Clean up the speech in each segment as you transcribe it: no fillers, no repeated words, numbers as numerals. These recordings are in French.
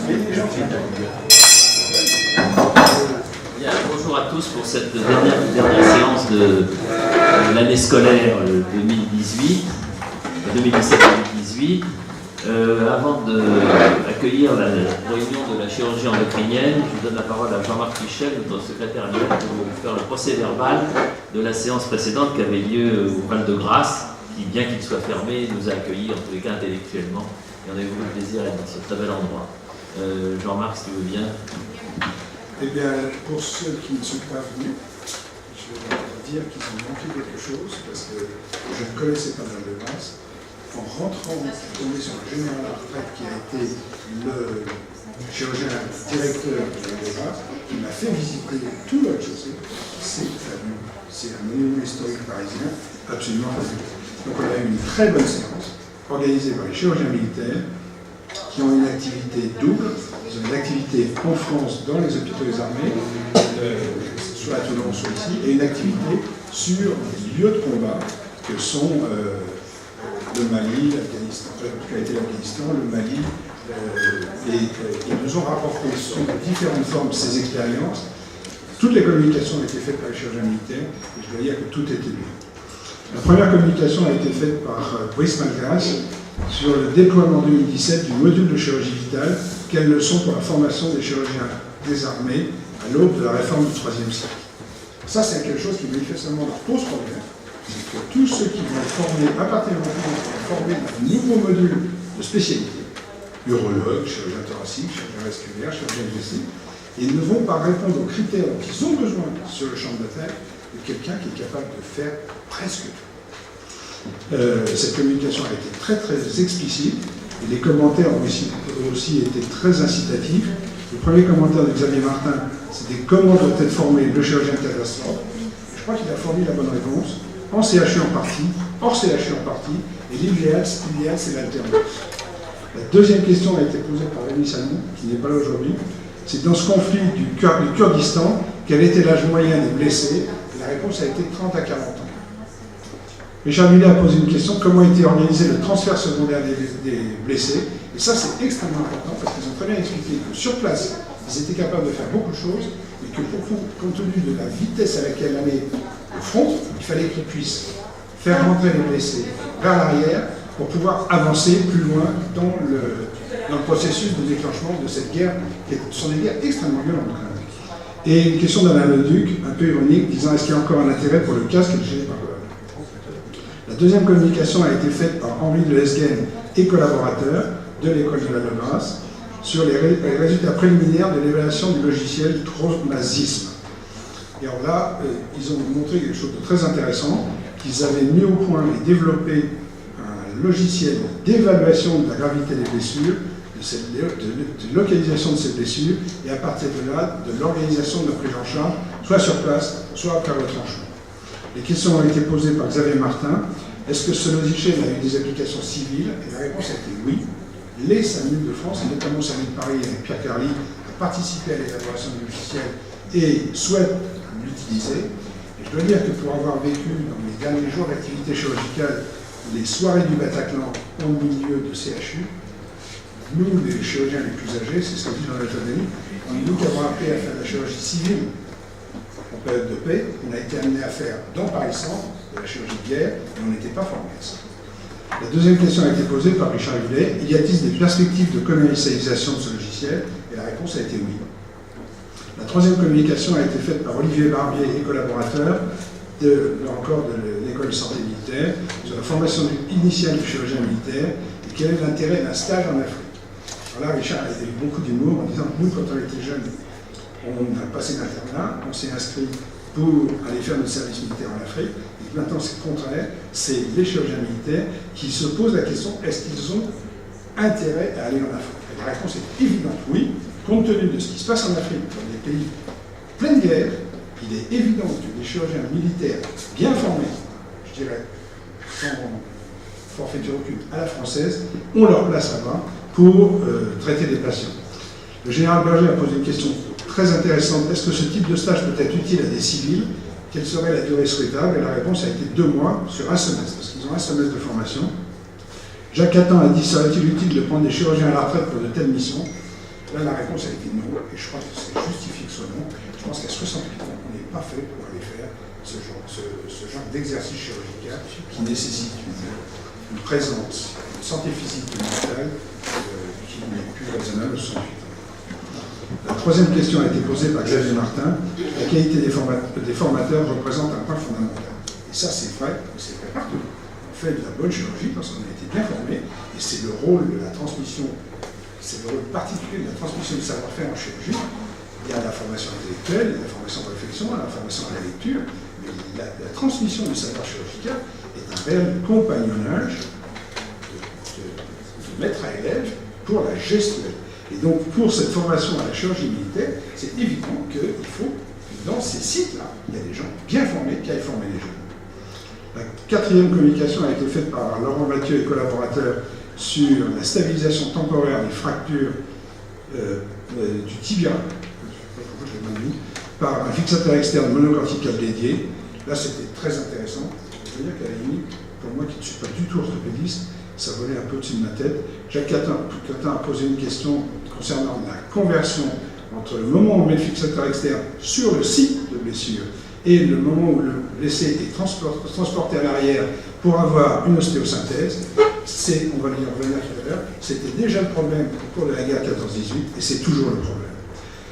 Bien, bonjour à tous pour cette dernière séance de l'année scolaire 2017-2018. Avant d'accueillir la réunion de la chirurgie endocrinienne, je donne la parole à Jean-Marc Michel, notre secrétaire annuel, pour vous faire le procès verbal de la séance précédente qui avait lieu au Val-de-Grâce, qui, bien qu'il soit fermé, nous a accueillis, en tous les cas intellectuellement, et on a eu beaucoup de plaisir à être dans ce très bel endroit. Jean-Marc, si tu veux bien. Eh bien, pour ceux qui ne sont pas venus, je vais leur dire qu'ils ont manqué quelque chose, parce que je ne connaissais pas Val-de-Grâce. En rentrant, je suis tombé sur un général à la retraite qui a été le chirurgien directeur de Val-de-Grâce, qui m'a fait visiter tout le rez-de-chaussée. C'est fabuleux. C'est un monument historique parisien absolument fabuleux. Donc on a eu une très bonne séance, organisée par les chirurgiens militaires, qui ont une activité double. Ils ont une activité en France, dans les hôpitaux des armées, soit à Toulon, soit ici, et une activité sur les lieux de combat que sont le Mali, l'Afghanistan, qu'a été l'Afghanistan, le Mali, et ils nous ont rapporté sous différentes formes ces expériences. Toutes les communications ont été faites par les chirurgiens militaires, et je dois dire que tout était bien. La première communication a été faite par Brice Malgras sur le déploiement en 2017 du module de chirurgie vitale, quelles leçons pour la formation des chirurgiens des armées à l'aube de la réforme du IIIe siècle. Ça, c'est quelque chose qui manifestement leur pose problème. C'est que tous ceux qui vont former, à partir du moment où ils vont former un nouveau module de spécialité, urologue, chirurgien thoracique, chirurgien vasculaire, chirurgien blessé, ils ne vont pas répondre aux critères dont ils ont besoin sur le champ de bataille de quelqu'un qui est capable de faire presque tout. Cette communication a été très très explicite et les commentaires ont aussi été très incitatifs. Le premier commentaire de Xavier Martin, c'était comment doit être formé le chirurgien de catastrophe. Je crois qu'il a fourni la bonne réponse, en CHU en partie, hors CHU en partie, et l'idéal c'est l'alternance. La deuxième question a été posée par Rémi Sanon, qui n'est pas là aujourd'hui, c'est dans ce conflit du Kurdistan, quel était l'âge moyen des blessés? La réponse a été 30 à 40 ans. Richard Millet a posé une question, comment était organisé le transfert secondaire des blessés? Et ça, c'est extrêmement important parce qu'ils ont très bien expliqué que sur place, ils étaient capables de faire beaucoup de choses, mais que compte tenu de la vitesse à laquelle allait le front, il fallait qu'ils puissent faire rentrer les blessés vers l'arrière pour pouvoir avancer plus loin dans le processus de déclenchement de cette guerre, qui sont des guerres extrêmement violentes quand même. Et une question d'Alain Leduc, un peu ironique, disant est-ce qu'il y a encore un intérêt pour le casque de gêné par le. La deuxième communication a été faite par Henri de Lesguen et collaborateurs de l'école de Val-de-Grâce sur les résultats préliminaires de l'évaluation du logiciel Traumasisme. Et alors là, ils ont montré quelque chose de très intéressant, qu'ils avaient mis au point et développé un logiciel d'évaluation de la gravité des blessures, de localisation de ces blessures, et à partir de là, de l'organisation de la prise en charge, soit sur place, soit après le tranchement. Les questions ont été posées par Xavier Martin. Est-ce que ce logiciel a eu des applications civiles? Et la réponse a été oui. Les SAMU de France, et notamment le SAMU de Paris avec Pierre Carly, a participé à l'élaboration du logiciel et souhaite l'utiliser. Et je dois dire que pour avoir vécu dans les derniers jours d'activité chirurgicale les soirées du Bataclan en milieu de CHU, nous, les chirurgiens les plus âgés, c'est ce qu'on dit dans l'autonomie, nous qui avons appris à faire de la chirurgie civile en période de paix, on a été amené à faire dans Paris-Centre de la chirurgie de guerre et on n'était pas formé à ça. La deuxième question a été posée par Richard Hublet. Y a-t-il des perspectives de commercialisation de ce logiciel? Et la réponse a été oui. La troisième communication a été faite par Olivier Barbier et collaborateurs, là encore de l'école de santé militaire, sur la formation initiale du chirurgien militaire et quel est l'intérêt d'un stage en Afrique. Alors là, Richard a eu beaucoup d'humour en disant que nous, quand on était jeunes, on a passé l'internat, on s'est inscrit pour aller faire notre service militaire en Afrique. Et maintenant, c'est le contraire, c'est les chirurgiens militaires qui se posent la question, est-ce qu'ils ont intérêt à aller en Afrique? Et la réponse est évidente, oui. Compte tenu de ce qui se passe en Afrique, dans des pays pleins de guerre, il est évident que les chirurgiens militaires bien formés, je dirais, sans forfaiture aucune, à la française, ont leur place là-bas pour traiter des patients. Le général Berger a posé une question très intéressante. Est-ce que ce type de stage peut être utile à des civils? Quelle serait la durée souhaitable? Et la réponse a été 2 mois sur un semestre, parce qu'ils ont un semestre de formation. Jacques Attan a dit, serait-il utile de prendre des chirurgiens à la retraite pour de telles missions? Là, la réponse a été non, et je crois que c'est justifié que ce soit non. Je pense qu'à 68 ans, on n'est pas fait pour aller faire ce genre d'exercice chirurgical qui nécessite une présence, une santé physique et mentale qui n'est plus raisonnable à 68 ans. La troisième question a été posée par Xavier Martin. La qualité des formateurs représente un point fondamental. Et ça, c'est vrai, mais c'est vrai partout. On fait de la bonne chirurgie parce qu'on a été bien formé, et c'est le rôle de la transmission, c'est le rôle particulier de la transmission du savoir-faire en chirurgie. Il y a la formation intellectuelle, il y a la formation de réflexion, la formation à la lecture, mais la transmission du savoir chirurgical est un réel compagnonnage de maître à élève pour la gestuelle. Et donc, pour cette formation à la chirurgie militaire, c'est évident qu'il faut, dans ces sites-là, il y a des gens bien formés qui aillent former les jeunes. La quatrième communication a été faite par Laurent Mathieu et collaborateurs sur la stabilisation temporaire des fractures du tibia, par un fixateur externe monocortical dédié. Là, c'était très intéressant. Je veux dire qu'à la limite, pour moi qui ne suis pas du tout orthopédiste, ça volait un peu au-dessus de ma tête. Jacques Catin a posé une question concernant la conversion entre le moment où on met le fixateur externe sur le site de blessure et le moment où le blessé est transporté à l'arrière pour avoir une ostéosynthèse. On va y revenir tout à l'heure, c'était déjà le problème au cours de la guerre 14-18 et c'est toujours le problème.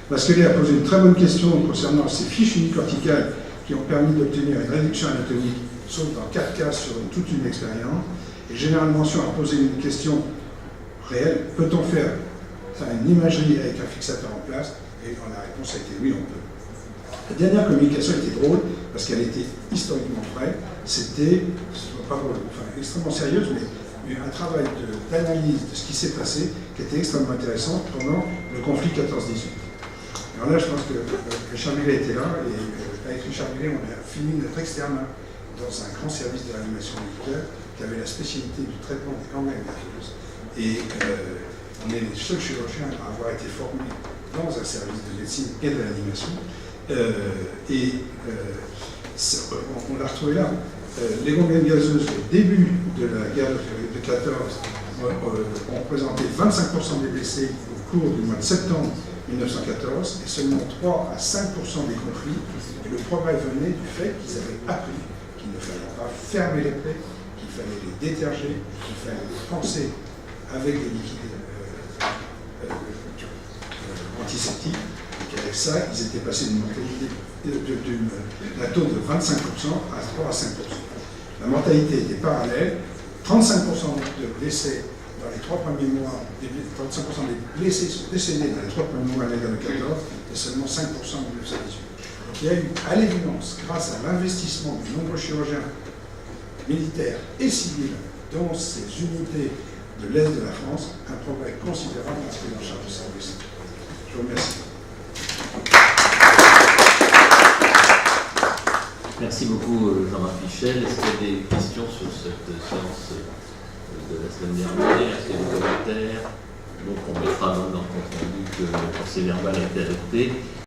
Masquelet a posé une très bonne question concernant ces fiches unicorticales qui ont permis d'obtenir une réduction anatomique, sauf dans 4 cas sur toute une expérience. Et Général Mention a posé une question réelle, peut-on faire une imagerie avec un fixateur en place? Et la réponse a été oui, on peut. La dernière communication était drôle, parce qu'elle était historiquement vraie, c'était, pas drôle, enfin extrêmement sérieuse, mais un travail d'analyse de ce qui s'est passé qui était extrêmement intéressant pendant le conflit 14-18. Alors là, je pense que Richard Millet était là, et avec Richard Millet, on a fini notre externe dans un grand service de réanimation militaire qui avait la spécialité du traitement des gangrènes nerveuses. Et on est les seuls chirurgiens à avoir été formés dans un service de médecine et de réanimation. On l'a retrouvé là. Les gangrènes gazeuses, au début de la guerre de 14, ont représenté 25% des blessés au cours du mois de septembre 1914 et seulement 3 à 5% des conflits. Et le progrès venait du fait qu'ils avaient appris qu'il ne fallait pas fermer les plaies, qu'il fallait les déterger, qu'il fallait les panser avec des liquides antiseptiques, et qu'avec ça, ils étaient passés d'une mortalité d'un taux de 25% à 3 à 5%. La mortalité était parallèle, 35% de blessés dans les 3 premiers mois, 35% des blessés sont décédés dans les 3 premiers mois de la guerre de 14 et seulement 5% en 1918. Donc il y a eu, à l'évidence, grâce à l'investissement de nombreux chirurgiens militaires et civils dans ces unités de l'Est de la France, un progrès considérable dans la prise en charge de ces blessés. Je vous remercie. Merci beaucoup Jean-Marc Michel. Est-ce qu'il y a des questions sur cette séance de la semaine dernière? Est-ce qu'il y a des commentaires? Donc on mettra dans le compte rendu que le procès verbal a été adopté.